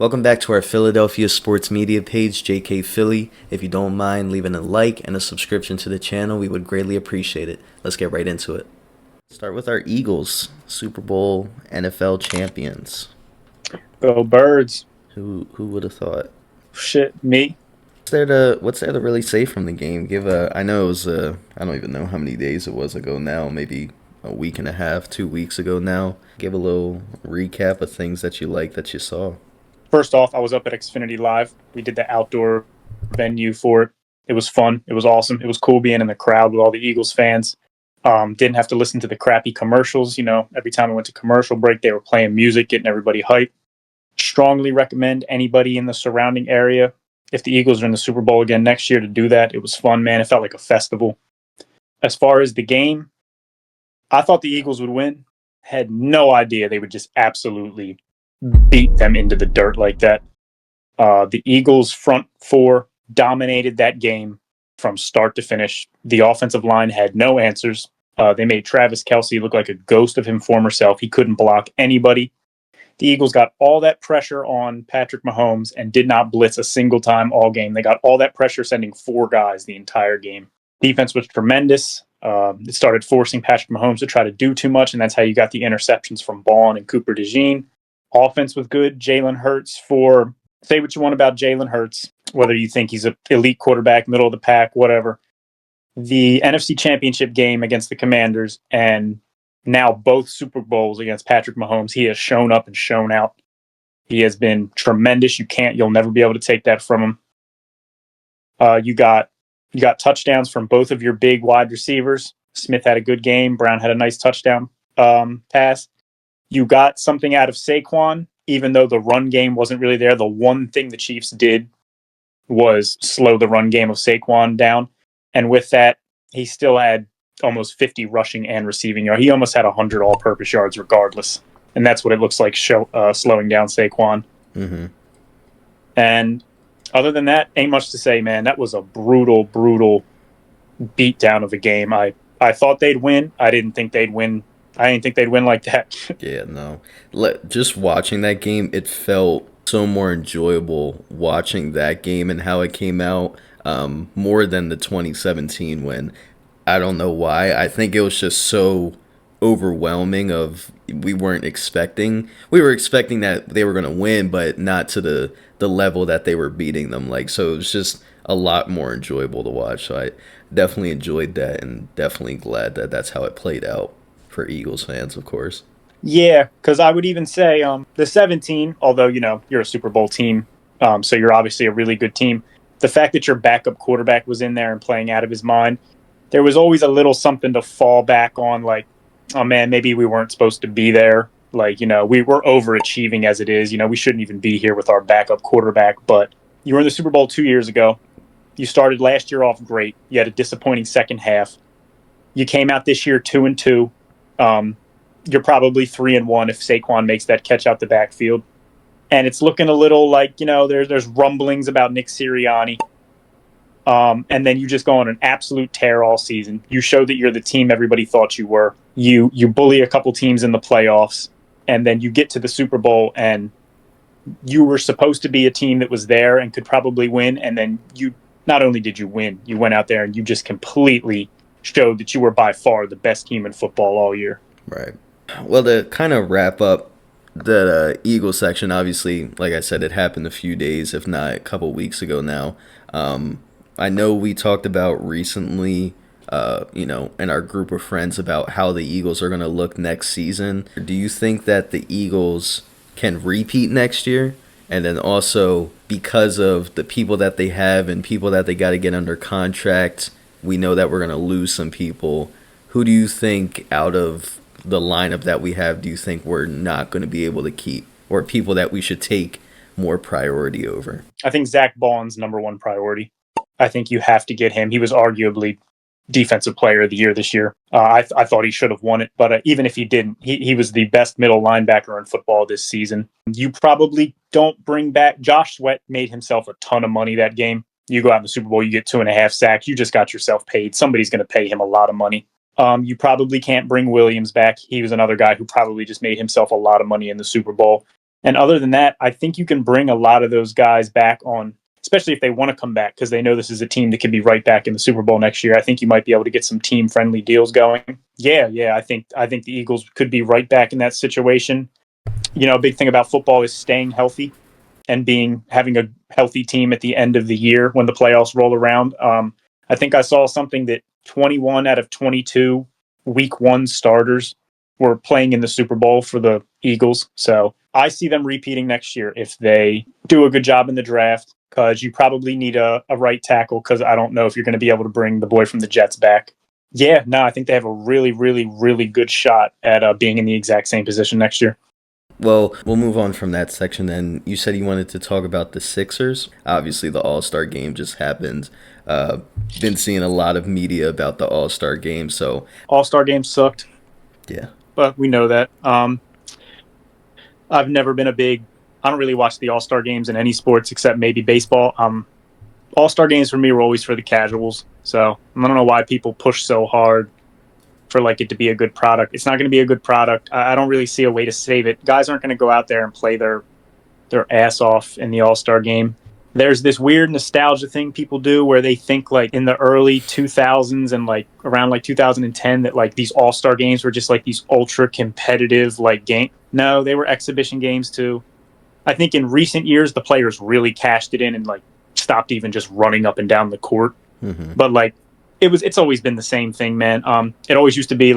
Welcome back to our Philadelphia sports media page, JK Philly. If you don't mind leaving a like and a subscription to the channel, we would greatly appreciate it. Let's get right into it. Start with our Eagles, Super Bowl NFL champions. Go Birds. Who would have thought? Shit, me. What's there to really say from the game? Give a I know it was I don't even know how many days it was ago now, maybe a week and a half, 2 weeks ago now. Give a little recap of things that you like that you saw. First off, I was up at Xfinity Live. We did the outdoor venue for it. It was fun. It was awesome. It was cool being in the crowd with all the Eagles fans. Didn't have to listen to the crappy commercials. Every time I went to commercial break, they were playing music, getting everybody hyped. Strongly recommend anybody in the surrounding area, if the Eagles are in the Super Bowl again next year, to do that. It was fun, man. It felt like a festival. As far as the game, I thought the Eagles would win. Had no idea they would just absolutely beat them into the dirt like that. The Eagles' front four dominated that game from start to finish. The offensive line had no answers. They made Travis Kelce look like a ghost of his former self. He couldn't block anybody. The Eagles got all that pressure on Patrick Mahomes and did not blitz a single time all game. They got all that pressure sending four guys the entire game. Defense was tremendous. It started forcing Patrick Mahomes to try to do too much, and that's how you got the interceptions from Vaughn and Cooper DeJean. Offense was good. Jalen Hurts, for say what you want about Jalen Hurts, whether you think he's an elite quarterback, middle of the pack, whatever. The NFC Championship game against the Commanders and now both Super Bowls against Patrick Mahomes, he has shown up and shown out. He has been tremendous. You'll never be able to take that from him. You got touchdowns from both of your big wide receivers. Smith had a good game. Brown had a nice touchdown pass. You got something out of Saquon, even though the run game wasn't really there. The one thing the Chiefs did was slow the run game of Saquon down. And with that, he still had almost 50 rushing and receiving yards. He almost had 100 all-purpose yards regardless. And that's what it looks like slowing down Saquon. Mm-hmm. And other than that, ain't much to say, man. That was a brutal, brutal beatdown of a game. I thought they'd win. I didn't think they'd win. I didn't think they'd win like that. Yeah, no. Just watching that game, it felt so more enjoyable watching that game and how it came out, more than the 2017 win. I don't know why. I think it was just so overwhelming of we were expecting that they were going to win, but not to the level that they were beating them, like, so it was just a lot more enjoyable to watch. So I definitely enjoyed that and definitely glad that that's how it played out for Eagles fans, of course. Yeah, because I would even say the 17, although, you're a Super Bowl team, so you're obviously a really good team. The fact that your backup quarterback was in there and playing out of his mind, there was always a little something to fall back on, like, oh man, maybe we weren't supposed to be there. Like, we were overachieving as it is. We shouldn't even be here with our backup quarterback. But you were in the Super Bowl 2 years ago. You started last year off great. You had a disappointing second half. You came out this year 2-2. You're probably 3-1 if Saquon makes that catch out the backfield. And it's looking a little like, there's rumblings about Nick Sirianni. And then you just go on an absolute tear all season. You show that you're the team everybody thought you were. You bully a couple teams in the playoffs, and then you get to the Super Bowl, and you were supposed to be a team that was there and could probably win. And then you not only did you win, you went out there and you just completely showed that you were by far the best team in football all year. Right. Well, to kind of wrap up the Eagle section, obviously, like I said, it happened a few days, if not a couple weeks ago now. I know we talked about recently, in our group of friends about how the Eagles are going to look next season. Do you think that the Eagles can repeat next year? And then also, because of the people that they have and people that they got to get under contract, we know that we're going to lose some people. Who do you think out of the lineup that we have, do you think we're not going to be able to keep? Or people that we should take more priority over? I think Zach Baughn's number one priority. I think you have to get him. He was arguably defensive player of the year this year. I thought he should have won it, but even if he didn't, he was the best middle linebacker in football this season. You probably don't bring back Josh Sweat. Made himself a ton of money that game. You go out in the Super Bowl, you get 2.5 sacks. You just got yourself paid. Somebody's going to pay him a lot of money. You probably can't bring Williams back. He was another guy who probably just made himself a lot of money in the Super Bowl. And other than that, I think you can bring a lot of those guys back on, especially if they want to come back because they know this is a team that could be right back in the Super Bowl next year. I think you might be able to get some team friendly deals going. Yeah. I think the Eagles could be right back in that situation. A big thing about football is staying healthy and having a healthy team at the end of the year when the playoffs roll around. I think I saw something that 21 out of 22 week 1 starters were playing in the Super Bowl for the Eagles. So I see them repeating next year if they do a good job in the draft, because you probably need a right tackle, because I don't know if you're going to be able to bring the boy from the Jets back. Yeah, no, I think they have a really, really, really good shot at being in the exact same position next year. Well, we'll move on from that section then. You said you wanted to talk about the Sixers. Obviously, the All-Star game just happened. Been seeing a lot of media about the All-Star game, so... All-Star game sucked. Yeah. But we know that. I've never been I don't really watch the All-Star games in any sports except maybe baseball. All-Star games for me were always for the casuals. So I don't know why people push so hard for it to be a good product. It's not going to be a good product. I don't really see a way to save it. Guys aren't going to go out there and play their ass off in the All-Star game. There's this weird nostalgia thing people do where they think in the early 2000s and around 2010 that these All-Star games were just these ultra competitive game. No, they were exhibition games too. I think in recent years the players really cashed it in and stopped even just running up and down the court. Mm-hmm. But it's always been the same thing, man. It always used to be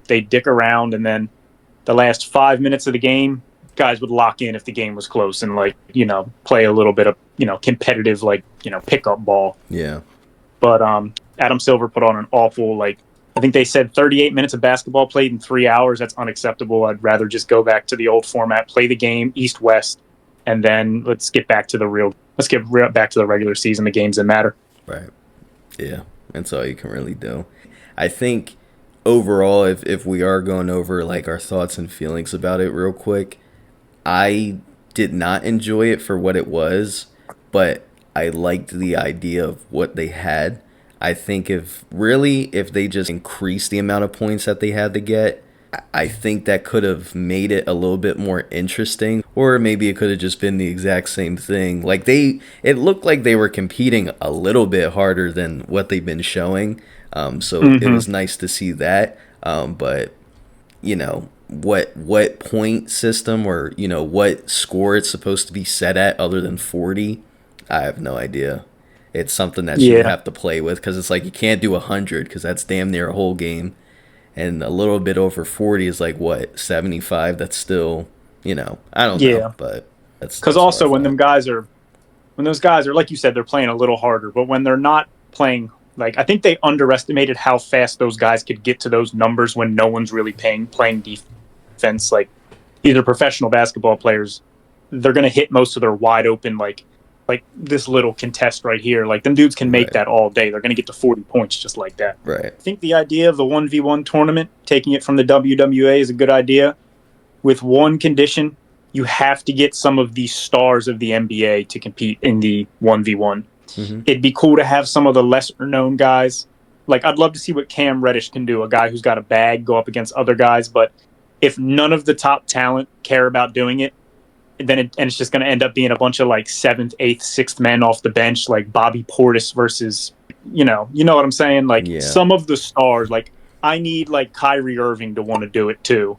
they dick around and then the last 5 minutes of the game, guys would lock in if the game was close and play a little bit of competitive pickup ball. Yeah. But Adam Silver put on an awful I think they said 38 minutes of basketball played in 3 hours. That's unacceptable. I'd rather just go back to the old format, play the game East-West, and then let's get back to the regular season, the games that matter. Right. Yeah. That's all you can really do. I think overall, if we are going over our thoughts and feelings about it real quick, I did not enjoy it for what it was, but I liked the idea of what they had. I think if they just increased the amount of points that they had to get, I think that could have made it a little bit more interesting, or maybe it could have just been the exact same thing. It looked like they were competing a little bit harder than what they've been showing. So It was nice to see that. But what point system or what score it's supposed to be set at other than 40, I have no idea. It's something that you have to play with, because it's you can't do 100 because that's damn near a whole game. And a little bit over 40 is 75? That's still, I don't know, but that's because also when those guys are like you said, they're playing a little harder, but when they're not playing, I think they underestimated how fast those guys could get to those numbers when no one's really playing defense. Either professional basketball players, they're going to hit most of their wide open this little contest right here. Them dudes can make that all day. They're going to get to 40 points just like that. Right. I think the idea of the 1v1 tournament, taking it from the WWA, is a good idea. With one condition, you have to get some of the stars of the NBA to compete in the 1v1. Mm-hmm. It'd be cool to have some of the lesser known guys. I'd love to see what Cam Reddish can do, a guy who's got a bag, go up against other guys. But if none of the top talent care about doing it, then it's just going to end up being a bunch of 7th, 8th, 6th men off the bench, Bobby Portis versus, you know what I'm saying? Some of the stars, I need Kyrie Irving to want to do it too.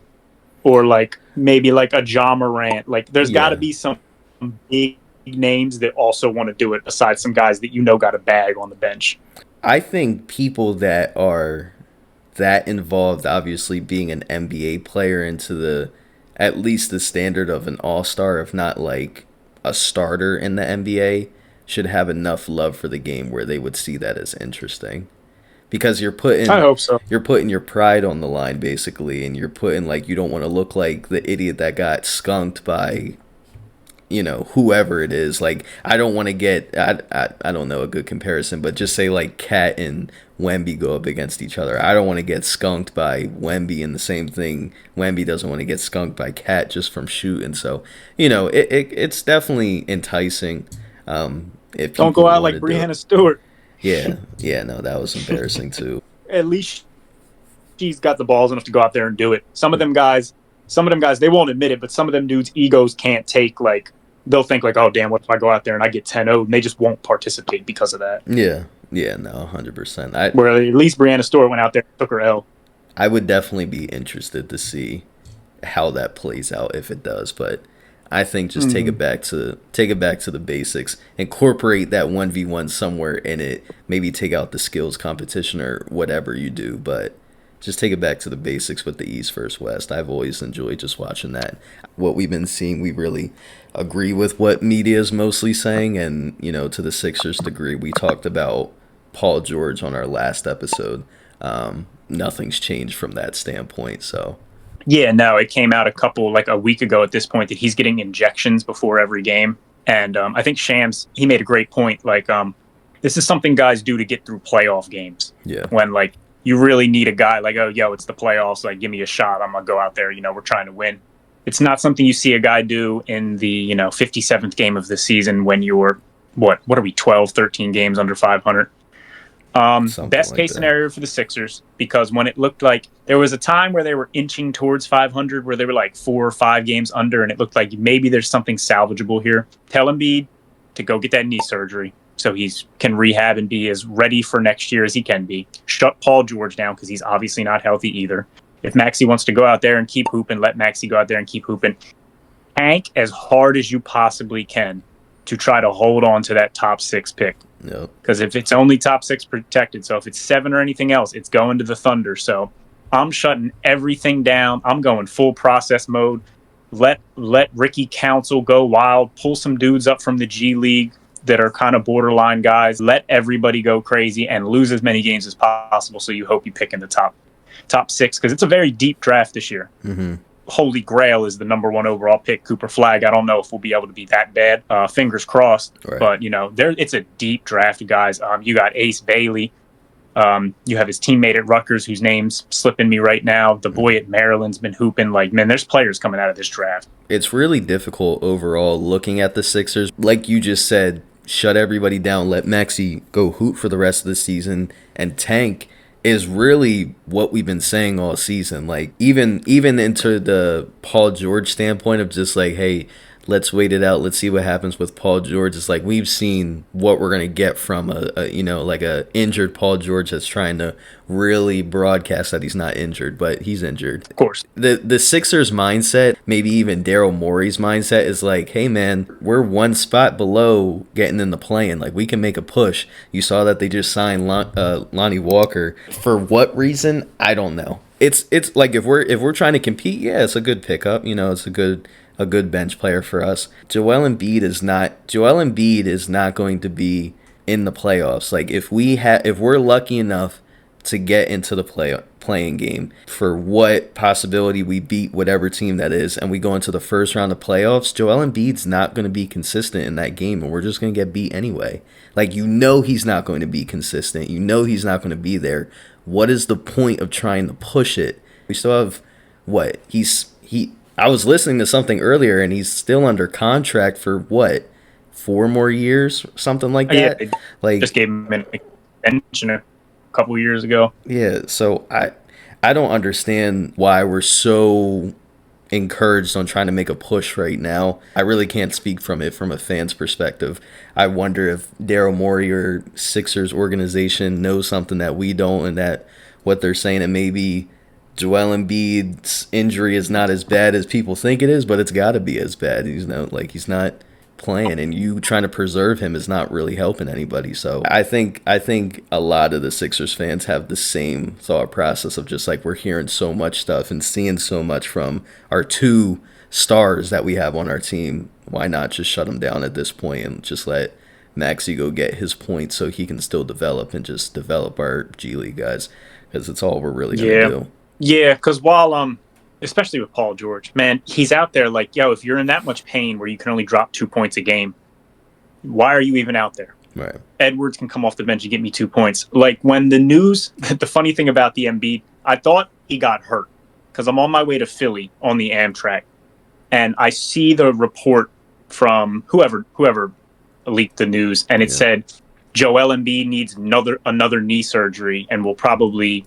Or maybe a Ja Morant. There's got to be some big names that also want to do it besides some guys that got a bag on the bench. I think people that are that involved, obviously being an NBA player, into at least the standard of an all-star, if not a starter in the NBA, should have enough love for the game where they would see that as interesting. Because I hope so. You're putting your pride on the line, basically, and you're putting you don't want to look like the idiot that got skunked by whoever it is. I don't want to get I don't know a good comparison, but just say Cat and Wemby go up against each other. I don't want to get skunked by Wemby, and the same thing, Wemby doesn't want to get skunked by Cat just from shooting. So it's definitely enticing. If don't go out like Breanna Stewart. Yeah, no, that was embarrassing too. At least she's got the balls enough to go out there and do it. Some of them guys, some of them guys, they won't admit it, but some of them dudes' egos can't take, like, they'll think, like, oh, damn, what if I go out there and I get 10-0? And they just won't participate because of that. Yeah. Yeah, no, 100%. I Where at least Brianna Stewart went out there and took her L. I would definitely be interested to see how that plays out if it does, but I think just take it back to the basics. Incorporate that 1v1 somewhere in it. Maybe take out the skills competition or whatever you do, but just take it back to the basics with the East versus West. I've always enjoyed just watching that. What we've been seeing, we really agree with what media is mostly saying, and to the Sixers degree, we talked about Paul George on our last episode. Nothing's changed from that standpoint, so. Yeah, no, it came out a week ago at this point that he's getting injections before every game. And I think Shams, he made a great point. Like, this is something guys do to get through playoff games. Yeah. When, like, you really need a guy like, oh, yo, it's the playoffs. Like, give me a shot. I'm going to go out there. We're trying to win. It's not something you see a guy do in the, 57th game of the season when you're, what are we, 12, 13 games under 500. Best case scenario for the Sixers, because when it looked like there was a time where they were inching towards 500, where they were like 4 or 5 games under, and it looked like maybe there's something salvageable here. Tell Embiid to go get that knee surgery so he can rehab and be as ready for next year as he can be. Shut Paul George down because he's obviously not healthy either. If Maxey wants to go out there and keep hooping, let Maxey go out there and keep hooping. Tank as hard as you possibly can to try to hold on to that top 6 pick. Because if it's only top 6 protected, so if it's 7 or anything else, it's going to the Thunder. So I'm shutting everything down. I'm going full process mode. Let Ricky Council go wild. Pull some dudes up from the G League that are kind of borderline guys. Let everybody go crazy and lose as many games as possible. So you hope you pick in the top 6, because it's a very deep draft this year. Mm-hmm. Holy Grail is the number 1 overall pick, Cooper Flagg. I don't know if we'll be able to be that bad. Fingers crossed. Right. But, it's a deep draft, guys. You got Ace Bailey. You have his teammate at Rutgers, whose name's slipping me right now. The boy at Maryland's been hooping. Like, man, there's players coming out of this draft. It's really difficult overall looking at the Sixers. Like you just said, shut everybody down. Let Maxey go hoop for the rest of the season and tank is really what we've been saying all season. Like, even into the Paul George standpoint of just like, hey, let's wait it out. Let's see what happens with Paul George. It's like we've seen what we're going to get from a injured Paul George that's trying to really broadcast that he's not injured, but he's injured. Of course. The Sixers mindset, maybe even Daryl Morey's mindset, is like, hey, man, we're 1 spot below getting in the play-in. Like, we can make a push. You saw that they just signed Lonnie Walker. For what reason? I don't know. It's like if we're trying to compete, yeah, it's a good pickup. It's a good bench player for us. Joel Embiid is not going to be in the playoffs. Like, if we're lucky enough to get into the playing game, for what possibility we beat whatever team that is and we go into the first round of playoffs, Joel Embiid's not going to be consistent in that game, and we're just going to get beat anyway. Like, he's not going to be consistent. He's not going to be there. What is the point of trying to push it? We still have I was listening to something earlier, and he's still under contract for 4 more years, something like that. Yeah, like, just gave him an extension a couple years ago. Yeah, so I don't understand why we're so encouraged on trying to make a push right now. I really can't speak from a fan's perspective. I wonder if Daryl Morey or Sixers organization knows something that we don't, and that what they're saying, and maybe Joel Embiid's injury is not as bad as people think it is, but it's got to be as bad. He's not playing, and you trying to preserve him is not really helping anybody. So I think a lot of the Sixers fans have the same thought process of just like, we're hearing so much stuff and seeing so much from our 2 stars that we have on our team. Why not just shut them down at this point and just let Maxey go get his points so he can still develop and just develop our G League guys, because it's all we're really going to do. Yeah, because while especially with Paul George, man, he's out there like, yo, if you're in that much pain where you can only drop 2 points a game, why are you even out there? Right. Edwards can come off the bench and get me 2 points. Like, when the news, the funny thing about the Embiid, I thought he got hurt because I'm on my way to Philly on the Amtrak, and I see the report from whoever leaked the news, and it said Joel Embiid needs another knee surgery and will probably,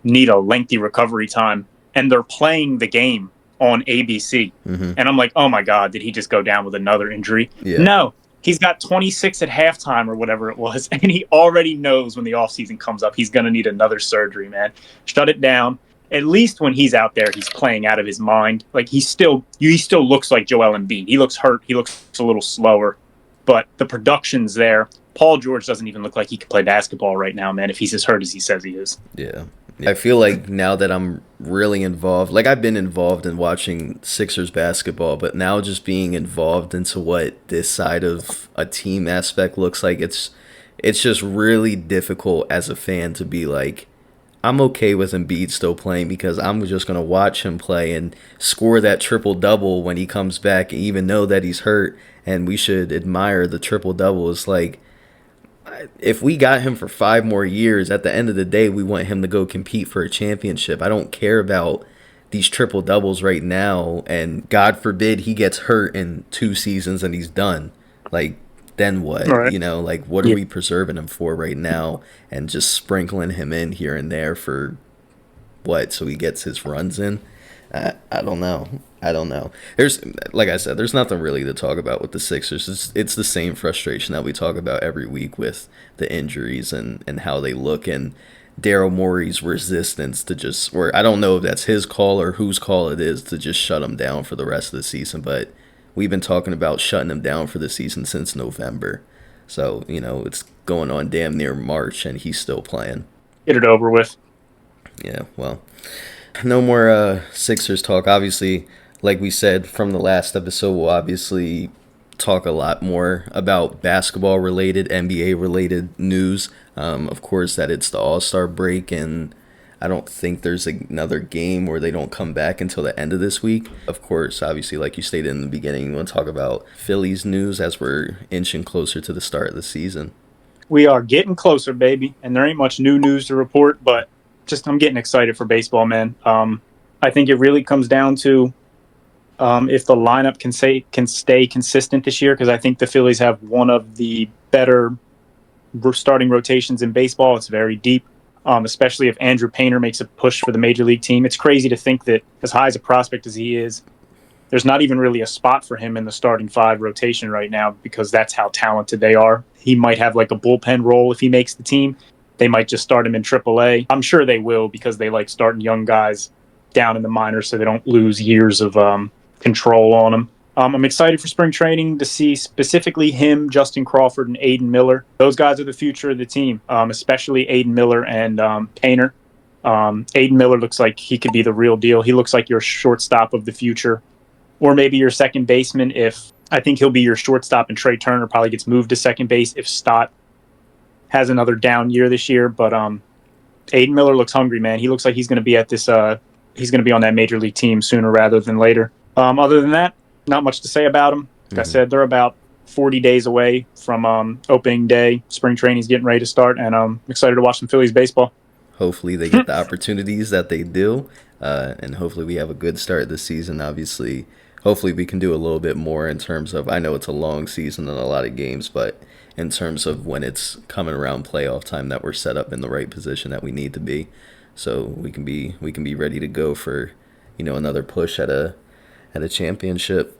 need a lengthy recovery time. and they're playing the game on ABC. Mm-hmm. And I'm like, oh my God, did he just go down with another injury? Yeah. No, he's got 26 at halftime or whatever it was. And he already knows when the offseason comes up, he's going to need another surgery, man. Shut it down. At least when he's out there, he's playing out of his mind. Like he still looks like Joel Embiid. He looks hurt. He looks a little slower, but the production's there. Paul George doesn't even look like he could play basketball right now, man, if he's as hurt as he says he is. Yeah. I feel like now that I'm really involved, like I've been involved in watching Sixers basketball, but now just being involved into what this side of a team aspect looks like, it's just really difficult as a fan to be like, I'm okay with Embiid still playing because I'm just going to watch him play and score that triple-double when he comes back, and even know that he's hurt, and we should admire the triple-double. It's like, if we got him for 5 more years, at the end of the day, we want him to go compete for a championship. I don't care about these triple doubles right now, and God forbid he gets hurt in 2 seasons and he's done. Like, then what? Right. You know, like, what are we preserving him for right now and just sprinkling him in here and there for what? So he gets his runs in? I don't know. There's, like I said, there's nothing really to talk about with the Sixers. It's the same frustration that we talk about every week with the injuries and how they look, and Daryl Morey's resistance to just, or I don't know if that's his call or whose call it is, to just shut him down for the rest of the season. But we've been talking about shutting him down for the season since November. So, you know, it's going on damn near March and he's still playing. Get it over with. Yeah, well, no more Sixers talk. Obviously, like we said from the last episode, we'll obviously talk a lot more about basketball-related, NBA-related news. Of course, that it's the All-Star break, and I don't think there's another game where they don't come back until the end of this week. Of course, obviously, like you stated in the beginning, we want to talk about Phillies news as we're inching closer to the start of the season. We are getting closer, baby, and there ain't much new news to report, but just I'm getting excited for baseball, man. I think it really comes down to if the lineup can stay consistent this year, because I think the Phillies have one of the better starting rotations in baseball. It's very deep, especially if Andrew Painter makes a push for the major league team. It's crazy to think that as high as a prospect as he is, there's not even really a spot for him in the starting 5 rotation right now, because that's how talented they are. He might have like a bullpen role if he makes the team. They might just start him in AAA. I'm sure they will, because they like starting young guys down in the minors so they don't lose years of control on them. I'm excited for spring training to see specifically him, Justin Crawford, and Aiden Miller. Those guys are the future of the team, especially Aiden Miller and Painter. Aiden Miller looks like he could be the real deal. He looks like your shortstop of the future, or maybe your second baseman. If I think he'll be your shortstop, and Trey Turner probably gets moved to second base if Stott has another down year this year. But Aiden Miller looks hungry, man. He looks like he's going to be at this. He's going to be on that major league team sooner rather than later. Other than that, not much to say about them. Like I said, they're about 40 days away from opening day. Spring training's getting ready to start, and I'm excited to watch some Phillies baseball. Hopefully they get the opportunities that they do, and hopefully we have a good start this season. Obviously, hopefully we can do a little bit more in terms of, I know it's a long season and a lot of games, but in terms of when it's coming around playoff time, that we're set up in the right position that we need to be, so we can be ready to go for, you know, another push at a championship.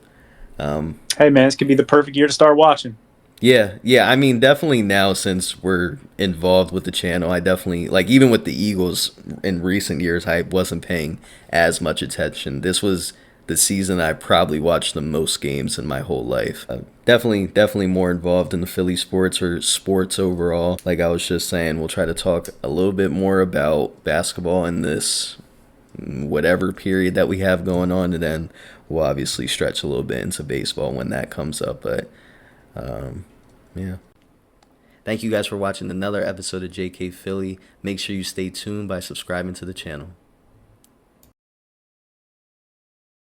Hey man, this could be the perfect year to start watching. Yeah. I mean, definitely now, since we're involved with the channel, I definitely, like, even with the Eagles in recent years, I wasn't paying as much attention. This was the season I probably watched the most games in my whole life. Definitely more involved in the Philly sports, or sports overall. Like I was just saying, we'll try to talk a little bit more about basketball in this whatever period that we have going on, and then we'll obviously stretch a little bit into baseball when that comes up. But yeah. Thank you guys for watching another episode of JK Philly. Make sure you stay tuned by subscribing to the channel.